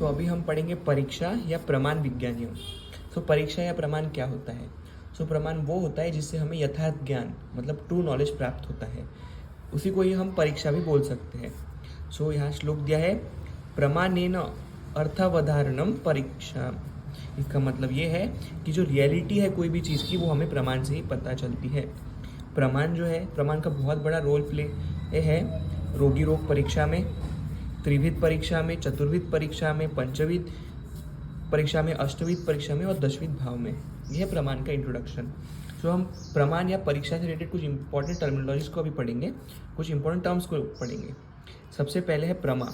तो अभी हम पढ़ेंगे परीक्षा या प्रमाण विज्ञानियों। तो परीक्षा या प्रमाण क्या होता है? प्रमाण वो होता है जिससे हमें यथार्थ ज्ञान मतलब ट्रू नॉलेज प्राप्त होता है, उसी को ही हम परीक्षा भी बोल सकते हैं। यहाँ श्लोक दिया है, प्रमाणेन अर्थावधारणम परीक्षा। इसका मतलब ये है कि जो रियलिटी है कोई भी चीज़ की वो हमें प्रमाण से ही पता चलती है। प्रमाण जो है, प्रमाण का बहुत बड़ा रोल प्ले है रोगी रोग परीक्षा में, त्रिविध परीक्षा में, चतुर्विध परीक्षा में, पंचविध परीक्षा में, अष्टविध परीक्षा में और दशविध भाव में। यह है प्रमाण का इंट्रोडक्शन। हम प्रमाण या परीक्षा से रिलेटेड कुछ इंपॉर्टेंट टर्मिनोलॉजीज को अभी पढ़ेंगे, कुछ इंपॉर्टेंट टर्म्स को पढ़ेंगे। सबसे पहले है प्रमा।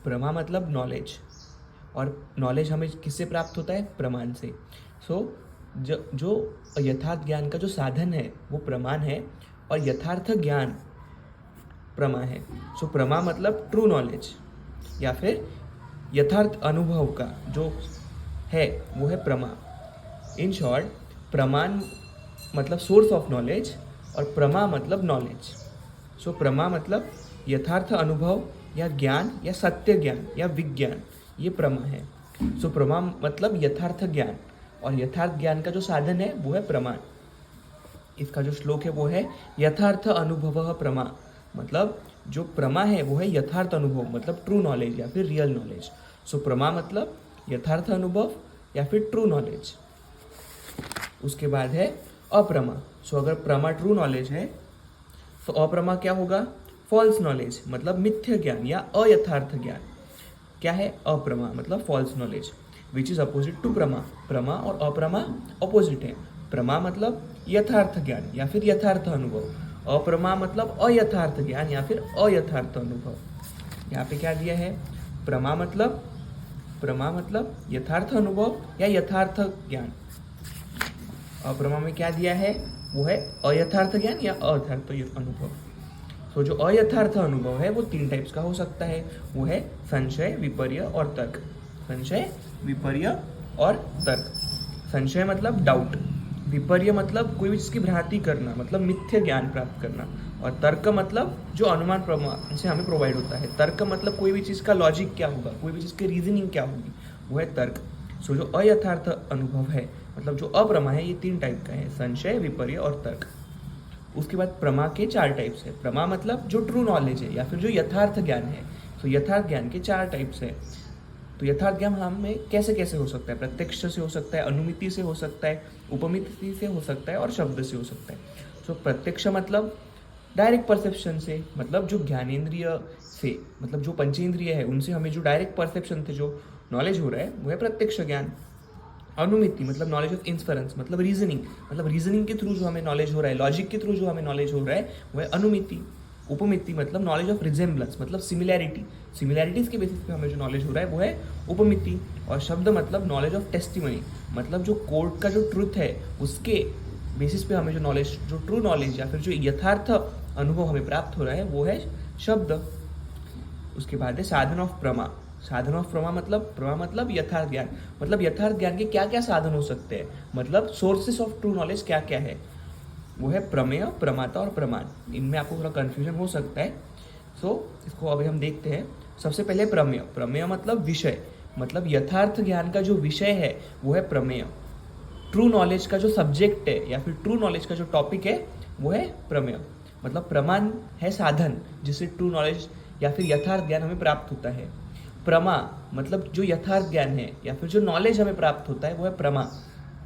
प्रमा मतलब नॉलेज, और नॉलेज हमें किससे प्राप्त होता है? प्रमाण से। जो यथार्थ ज्ञान का जो साधन है वो प्रमाण है, और यथार्थ ज्ञान प्रमा है। प्रमा मतलब ट्रू नॉलेज या फिर यथार्थ अनुभव का जो है वो है प्रमा। इन शॉर्ट, प्रमाण मतलब सोर्स ऑफ नॉलेज और प्रमा मतलब नॉलेज। प्रमा मतलब यथार्थ अनुभव या ज्ञान या सत्य ज्ञान या विज्ञान, ये प्रमा है। प्रमा मतलब यथार्थ ज्ञान, और यथार्थ ज्ञान का जो साधन है वो है प्रमाण। इसका जो श्लोक है वो है, यथार्थ अनुभव प्रमा। मतलब जो प्रमा है वो है यथार्थ अनुभव मतलब ट्रू नॉलेज या फिर रियल नॉलेज। प्रमा मतलब यथार्थ अनुभव या फिर ट्रू नॉलेज। उसके बाद है अप्रमा। अगर प्रमा ट्रू नॉलेज है तो अप्रमा क्या होगा? फॉल्स नॉलेज मतलब मिथ्य ज्ञान या अयथार्थ ज्ञान। क्या है? अप्रमा मतलब false knowledge, which is opposite to प्रमा। प्रमा और अप्रमा अपोजिट है। प्रमा मतलब यथार्थ ज्ञान या फिर यथार्थ अनुभव, अप्रमा मतलब अयथार्थ ज्ञान या फिर अयथार्थ अनुभव। यहाँ पे क्या दिया है? प्रमा मतलब यथार्थ अनुभव या यथार्थ ज्ञान। अप्रमा में क्या दिया है? वो है अयथार्थ ज्ञान या अयथार्थ अनुभव। जो अयथार्थ अनुभव है वो 3 टाइप्स का हो सकता है। वो है संशय, विपर्य और तर्क। संशय, विपर्य और तर्क। संशय मतलब डाउट, विपर्य मतलब कोई भी चीज़ की भ्रांति करना मतलब मिथ्य ज्ञान प्राप्त करना, और तर्क मतलब जो अनुमान प्रमाण से हमें प्रोवाइड होता है। तर्क मतलब कोई भी चीज़ का लॉजिक क्या होगा, कोई भी चीज़ की रीजनिंग क्या होगी, वो है तर्क। जो अयथार्थ अनुभव है मतलब जो अप्रमा है, ये 3 टाइप का है, संशय, विपर्य और तर्क। उसके बाद प्रमा के 4 टाइप्स है। प्रमा मतलब जो ट्रू नॉलेज है या फिर जो यथार्थ ज्ञान है। यथार्थ ज्ञान के 4 टाइप्स है। यथार्थ ज्ञान हमें कैसे कैसे हो सकता है? प्रत्यक्ष से हो सकता है, अनुमिति से हो सकता है, उपमिति से हो सकता है और शब्द से हो सकता है। प्रत्यक्ष मतलब डायरेक्ट परसेप्शन से, मतलब जो ज्ञानेंद्रिय से मतलब जो पंचेंद्रिय है उनसे हमें जो डायरेक्ट परसेप्शन से जो नॉलेज हो रहा है वो है प्रत्यक्ष ज्ञान। अनुमिति मतलब नॉलेज ऑफ इंफरेंस मतलब रीजनिंग के थ्रू जो हमें नॉलेज हो रहा है, लॉजिक के थ्रू जो हमें नॉलेज हो रहा है वो है अनुमिति। उपमिति मतलब नॉलेज ऑफ रिजेम्बलेंस मतलब सिमिलैरिटीज के बेसिस पे हमें जो नॉलेज हो रहा है वो है उपमिति। और शब्द मतलब नॉलेज ऑफ टेस्टिमनी मतलब जो कोर्ट का जो ट्रुथ है उसके बेसिस पे हमें जो नॉलेज, जो ट्रू नॉलेज या फिर जो यथार्थ अनुभव हमें प्राप्त हो रहा है वो है शब्द। उसके बाद है साधन ऑफ प्रमा। साधन ऑफ प्रमा मतलब यथार्थ ज्ञान। मतलब यथार्थ ज्ञान के क्या क्या साधन हो सकते हैं, मतलब सोर्सेस ऑफ ट्रू नॉलेज क्या क्या है, वो है प्रमेय, प्रमाता और प्रमाण। इनमें आपको थोड़ा कन्फ्यूजन हो सकता है। इसको अभी हम देखते हैं। सबसे पहले प्रमेय। प्रमेय मतलब विषय, मतलब यथार्थ ज्ञान का जो विषय है वो है प्रमेय। ट्रू नॉलेज का जो सब्जेक्ट है या फिर ट्रू नॉलेज का जो टॉपिक है वो है प्रमेय। मतलब प्रमाण है साधन जिससे ट्रू नॉलेज या फिर यथार्थ ज्ञान हमें प्राप्त होता है। प्रमा मतलब जो यथार्थ ज्ञान है या फिर जो नॉलेज हमें प्राप्त होता है वो है प्रमा।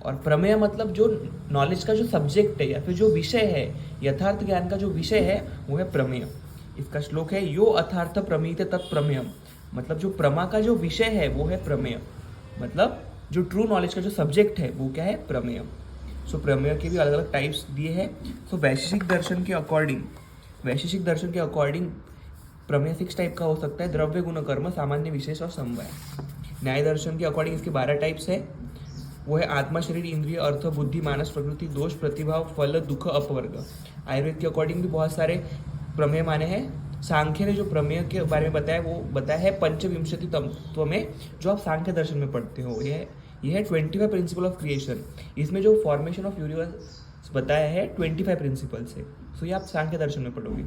और प्रमेय मतलब जो नॉलेज का जो सब्जेक्ट है या फिर जो विषय है, यथार्थ ज्ञान का जो विषय है वो है प्रमेय। इसका श्लोक है, यो अथार्थ प्रमीत तत्प्रमेयम। मतलब जो प्रमा का जो विषय है वो है प्रमेय, मतलब जो ट्रू नॉलेज का जो सब्जेक्ट है वो क्या है? प्रमेय। प्रमेय के भी अलग अलग टाइप्स दिए हैं। वैशेषिक दर्शन के अकॉर्डिंग प्रमेय 6 टाइप का हो सकता है, द्रव्य, गुण, कर्म, सामान्य, विशेष और समवाय। न्याय दर्शन के अकॉर्डिंग इसके 12 टाइप्स है। वो है आत्मा, शरीर, इंद्रिय, अर्थ, बुद्धि, मानस, प्रकृति, दोष, प्रतिभाव, फल, दुख, अपवर्ग। आयुर्वेद के अकॉर्डिंग भी बहुत सारे प्रमेय माने हैं। सांख्य ने जो प्रमेय के बारे में बताया वो बताया है पंचविंशति तत्व में, जो आप सांख्य दर्शन में पढ़ते हो। यह है 25 प्रिंसिपल ऑफ क्रिएशन। इसमें जो फॉर्मेशन ऑफ यूनिवर्स बताया है 25 प्रिंसिपल से। ये आप सांख्य दर्शन में पढ़ोगे।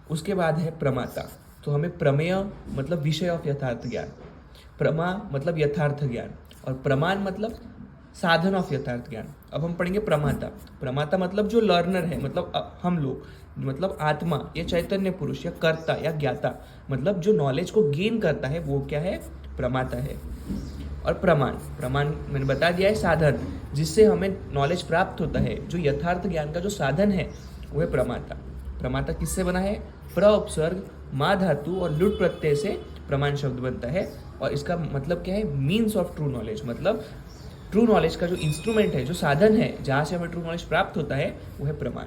उसके बाद है प्रमाता। हमें प्रमेय मतलब विषय ऑफ यथार्थ ज्ञान, प्रमा मतलब यथार्थ ज्ञान, और प्रमाण मतलब साधन ऑफ यथार्थ ज्ञान। अब हम पढ़ेंगे प्रमाता। प्रमाता मतलब जो लर्नर है, मतलब हम लोग, मतलब आत्मा या चैतन्य पुरुष या कर्ता या ज्ञाता, मतलब जो नॉलेज को गेन करता है वो क्या है, प्रमाता है। और प्रमाण, प्रमाण मैंने बता दिया है साधन जिससे हमें नॉलेज प्राप्त होता है, जो यथार्थ ज्ञान का जो साधन है वो है प्रमाता। प्रमाता किससे बना है, प्र उपसर्ग मा धातु और लुट प्रत्यय से प्रमाण शब्द बनता है, और इसका मतलब क्या है, मीन्स ऑफ ट्रू नॉलेज, मतलब ट्रू नॉलेज का जो इंस्ट्रूमेंट है, जो साधन है जहाँ से हमें ट्रू नॉलेज प्राप्त होता है वो है प्रमाण।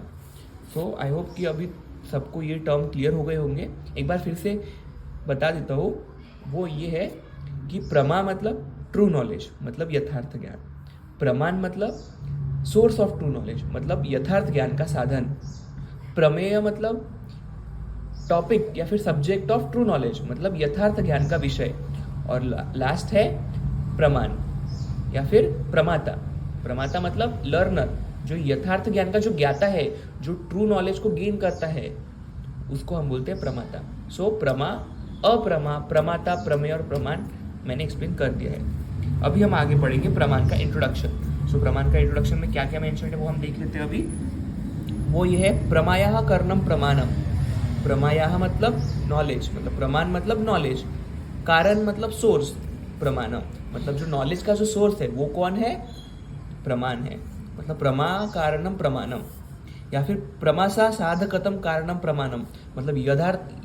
सो आई होप कि अभी सबको ये टर्म क्लियर हो गए होंगे। एक बार फिर से बता देता हूँ, वो ये है कि प्रमा मतलब ट्रू नॉलेज, मतलब यथार्थ ज्ञान। प्रमाण मतलब सोर्स ऑफ ट्रू नॉलेज, मतलब यथार्थ ज्ञान का साधन। प्रमेय मतलब टॉपिक या फिर सब्जेक्ट ऑफ ट्रू नॉलेज, मतलब यथार्थ ज्ञान का विषय। और लास्ट है प्रमाण या फिर प्रमाता। प्रमाता मतलब लर्नर, जो यथार्थ ज्ञान का जो ज्ञाता है, जो ट्रू नॉलेज को गेन करता है, उसको हम बोलते हैं प्रमाता। सो प्रमा, अप्रमा, प्रमाता, प्रमेय और प्रमाण मैंने एक्सप्लेन कर दिया है। अभी हम आगे पढ़ेंगे प्रमाण का इंट्रोडक्शन। सो प्रमाण का इंट्रोडक्शन में क्या क्या मेंशन है वो हम देख लेते हैं अभी। वो ये है प्रमायाः कर्णम प्रमाणम। प्रमायाः मतलब नॉलेज, मतलब प्रमाण मतलब नॉलेज, कारण मतलब सोर्स, प्रमाणम मतलब जो नॉलेज का जो सोर्स है वो कौन है, प्रमाण है। मतलब प्रमा कारणम प्रमाणम, या फिर प्रमासा साधकतम कारणम प्रमाणम, मतलब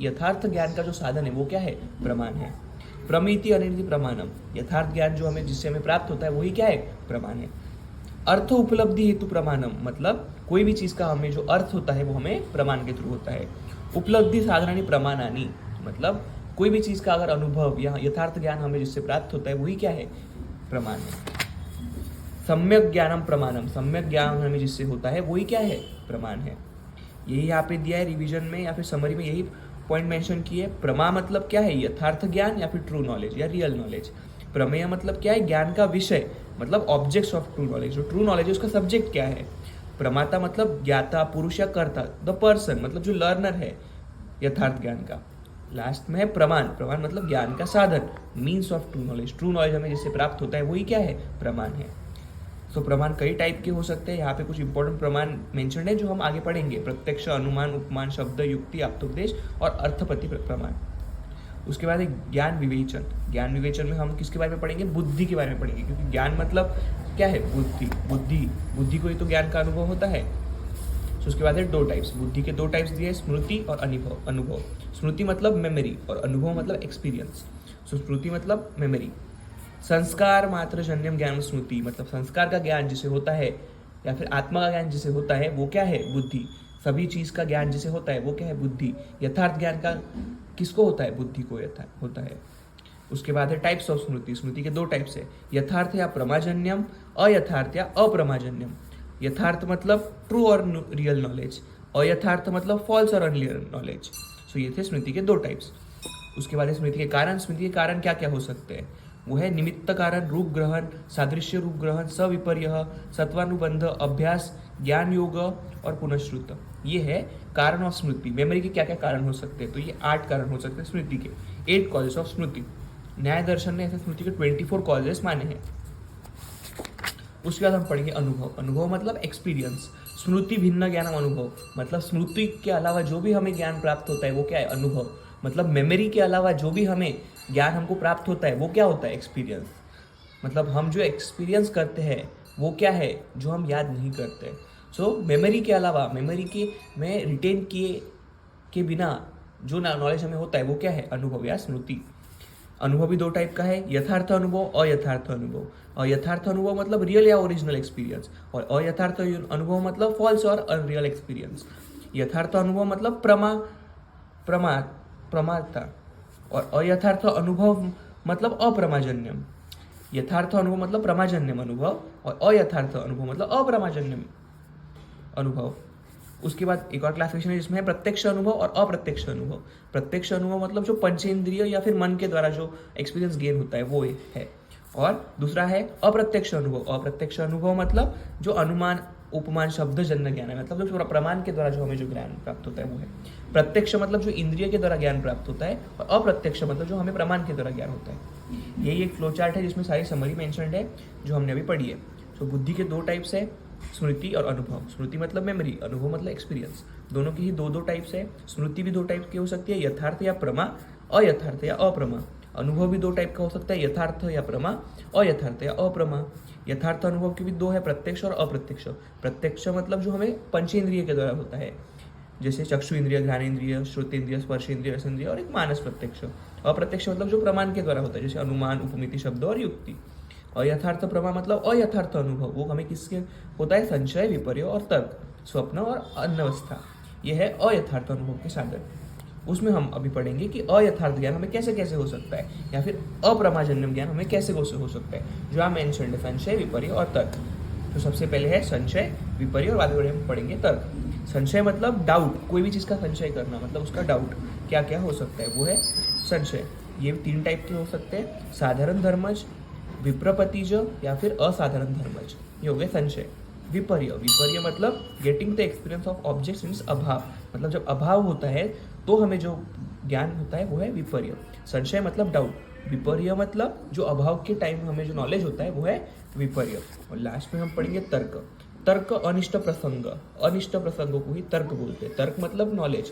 यथार्थ ज्ञान का जो साधन है वो क्या है, प्रमाण है। प्रमिति अनिति प्रमाणम, यथार्थ ज्ञान जो हमें, जिससे हमें प्राप्त होता है वही क्या है, प्रमाण है। अर्थ उपलब्धि हेतु प्रमाणम, मतलब कोई भी चीज़ का हमें जो अर्थ होता है वो हमें प्रमाण के थ्रू होता है। उपलब्धि साधनानि प्रमाणानि, मतलब कोई भी चीज़ का अगर अनुभव या यथार्थ ज्ञान हमें जिससे प्राप्त होता है वही क्या है, प्रमाण है। सम्यक ज्ञानम प्रमाणम, सम्यक ज्ञान हमें जिससे होता है वही क्या है, प्रमाण है। यही यहाँ पे दिया है रिवीजन में या फिर समरी में, यही पॉइंट मेंशन किए। प्रमा मतलब क्या है, यथार्थ ज्ञान या फिर ट्रू नॉलेज या रियल नॉलेज। प्रमेय मतलब क्या है, ज्ञान का विषय, मतलब ऑब्जेक्ट्स ऑफ ट्रू नॉलेज, जो ट्रू नॉलेज है उसका सब्जेक्ट क्या है। प्रमाता मतलब ज्ञाता, पुरुष या कर्ता, द पर्सन, मतलब जो लर्नर है यथार्थ ज्ञान का। लास्ट में है प्रमाण। प्रमाण मतलब ज्ञान का साधन, means of true knowledge, true knowledge हमें जिससे प्राप्त होता है वही क्या है, प्रमाण है। सो प्रमाण कई टाइप के हो सकते हैं। यहाँ पे कुछ इंपॉर्टेंट प्रमाण मेंशन है जो हम आगे पढ़ेंगे। प्रत्यक्ष, अनुमान, उपमान, शब्द, युक्ति, आप्तोपदेश और अर्थपति प्रमाण। उसके बाद एक ज्ञान विवेचन। ज्ञान विवेचन में हम किसके बारे में पढ़ेंगे, बुद्धि के बारे में पढ़ेंगे, क्योंकि ज्ञान मतलब क्या है, बुद्धि। बुद्धि को ही तो ज्ञान का अनुभव होता है। तो उसके बाद है दो टाइप्स, बुद्धि के दो टाइप्स दिए, स्मृति और अनुभव। स्मृति मतलब मेमोरी और अनुभव मतलब एक्सपीरियंस। सो स्मृति मतलब मेमोरी। संस्कार मात्र जन्यम ज्ञान स्मृति, मतलब संस्कार का ज्ञान जिसे होता है या फिर आत्मा का ज्ञान जिसे होता है वो क्या है, बुद्धि। सभी चीज़ का ज्ञान जिसे होता है वो क्या है, बुद्धि। यथार्थ ज्ञान का किसको होता है, बुद्धि को होता है। उसके बाद है टाइप्स ऑफ स्मृति। स्मृति के दो टाइप्स है, यथार्थ या प्रमाजन्यम, अयथार्थ या अप्रमाजन्यम। यथार्थ मतलब ट्रू और रियल नॉलेज, अयथार्थ मतलब फॉल्स और अनरियल नॉलेज। सो ये थे स्मृति के दो टाइप्स। उसके बाद है स्मृति के कारण। स्मृति के कारण क्या क्या हो सकते हैं, वो है निमित्त कारण, रूप ग्रहण, सादृश्य रूप ग्रहण, सविपर्य, सत्वानुबंध, अभ्यास, ज्ञान योग और पुनश्रुत। ये है कारण ऑफ स्मृति। मेमोरी के क्या क्या कारण हो सकते हैं, तो ये 8 कारण हो सकते हैं स्मृति के, 8 कॉजेस ऑफ स्मृति। न्याय दर्शन ने ऐसे स्मृति के 24 कॉजेस माने हैं। उसके बाद हम पढ़ेंगे अनुभव। अनुभव मतलब एक्सपीरियंस। स्मृति भिन्न ज्ञानम अनुभव, मतलब स्मृति के अलावा जो भी हमें ज्ञान प्राप्त होता है वो क्या है, अनुभव। मतलब मेमोरी के अलावा जो भी हमें ज्ञान हमको प्राप्त होता है वो क्या होता है, एक्सपीरियंस। मतलब हम जो एक्सपीरियंस करते हैं वो क्या है, जो हम याद नहीं करते। सो मेमोरी के अलावा, मेमोरी के में रिटेन किए के बिना जो नॉलेज हमें होता है वो क्या है, अनुभव या स्मृति। अनुभव भी दो टाइप का है, यथार्थ अनुभव, अयथार्थ अनुभव। और यथार्थ अनुभव मतलब रियल या ओरिजिनल एक्सपीरियंस, और अयथार्थ अनुभव मतलब फॉल्स और अनरियल एक्सपीरियंस। यथार्थ अनुभव मतलब प्रमाता, और अयथार्थ अनुभव मतलब अप्रमाजन्यम। यथार्थ अनुभव मतलब प्रमाजन्यम अनुभव, और अयथार्थ अनुभव मतलब अप्रमाजन्यम अनुभव। उसके बाद एक और क्लासिफिकेशन है जिसमें है प्रत्यक्ष अनुभव और अप्रत्यक्ष अनुभव। प्रत्यक्ष अनुभव मतलब जो पंचेंद्रिय या फिर मन के द्वारा जो एक्सपीरियंस गेन होता है वो है। और दूसरा है अप्रत्यक्ष अनुभव। अप्रत्यक्ष अनुभव मतलब जो अनुमान, उपमान शब्द जन्य ज्ञान है, मतलब जो प्रमाण के द्वारा जो हमें जो ज्ञान प्राप्त होता है वो है। प्रत्यक्ष मतलब जो इंद्रिय के द्वारा ज्ञान प्राप्त होता है, और अप्रत्यक्ष मतलब जो हमें प्रमाण के द्वारा ज्ञान होता है। यही एक फ्लो चार्ट है जिसमें सारी समरी मेंशन्ड है जो हमने अभी पढ़ी है। तो बुद्धि के दो टाइप्स है, स्मृति और अनुभव। स्मृति मतलब मेमोरी, अनुभव मतलब एक्सपीरियंस। दोनों की ही दो दो टाइप्स है। स्मृति भी दो टाइप की हो सकती है, यथार्थ या प्रमा, अयथार्थ या अप्रमा। अनुभव भी दो टाइप का हो सकता है, यथार्थ या प्रमा, अयथार्थ या अप्रमा। यथार्थ अनुभव के भी दो है, प्रत्यक्ष और अप्रत्यक्ष। प्रत्यक्ष मतलब जो हमें पंचेंद्रिय के द्वारा होता है, जैसे चक्षु इंद्रिय, घ्राणेन्द्रिय, श्रुतेन्द्रिय, स्पर्शेन्द्रिय, रसेन्द्रिय और एक मानस प्रत्यक्ष। अप्रत्यक्ष मतलब जो प्रमाण के द्वारा होता है, जैसे अनुमान, उपमिति, शब्द और युक्ति। और यथार्थ प्रमा मतलब अयथार्थ अनुभव, वो हमें किसके होता है, संशय, विपर्य और तर्क, स्वप्न और अन्वस्था। यह है अयथार्थ अनुभव के साधन। उसमें हम अभी पढ़ेंगे कि अयथार्थ ज्ञान हमें कैसे कैसे हो सकता है, या फिर अप्रमाजन्य ज्ञान हमें कैसे हो सकता है, जो आप मेंशन्ड है, संशय, विपर्य और तर्क। तो सबसे पहले है संशय, विपर्य और बाद में हम पढ़ेंगे तर्क। संशय मतलब डाउट, कोई भी चीज़ का संशय करना, मतलब उसका डाउट क्या क्या हो सकता है, वो है संशय। ये 3 टाइप के हो सकते हैं, साधारण धर्मज, विप्रपतिज या फिर असाधारण धर्मज। ये हो गए संशय। विपर्य, विपर्य मतलब getting the experience of objects means अभाव, मतलब जब अभाव होता है तो हमें जो ज्ञान होता है वो है विपर्य। संशय मतलब डाउट, विपर्य मतलब जो अभाव के टाइम हमें जो नॉलेज होता है वो है विपर्य। और लास्ट में हम पढ़ेंगे तर्क। तर्क अनिष्ट प्रसंग, अनिष्ट प्रसंगों को ही तर्क बोलते हैं। तर्क मतलब नॉलेज,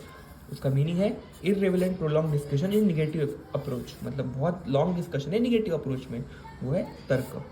उसका मीनिंग है irrelevant prolong discussion in negative approach, मतलब बहुत लॉन्ग डिस्कशन है निगेटिव अप्रोच में, वो है तर्क।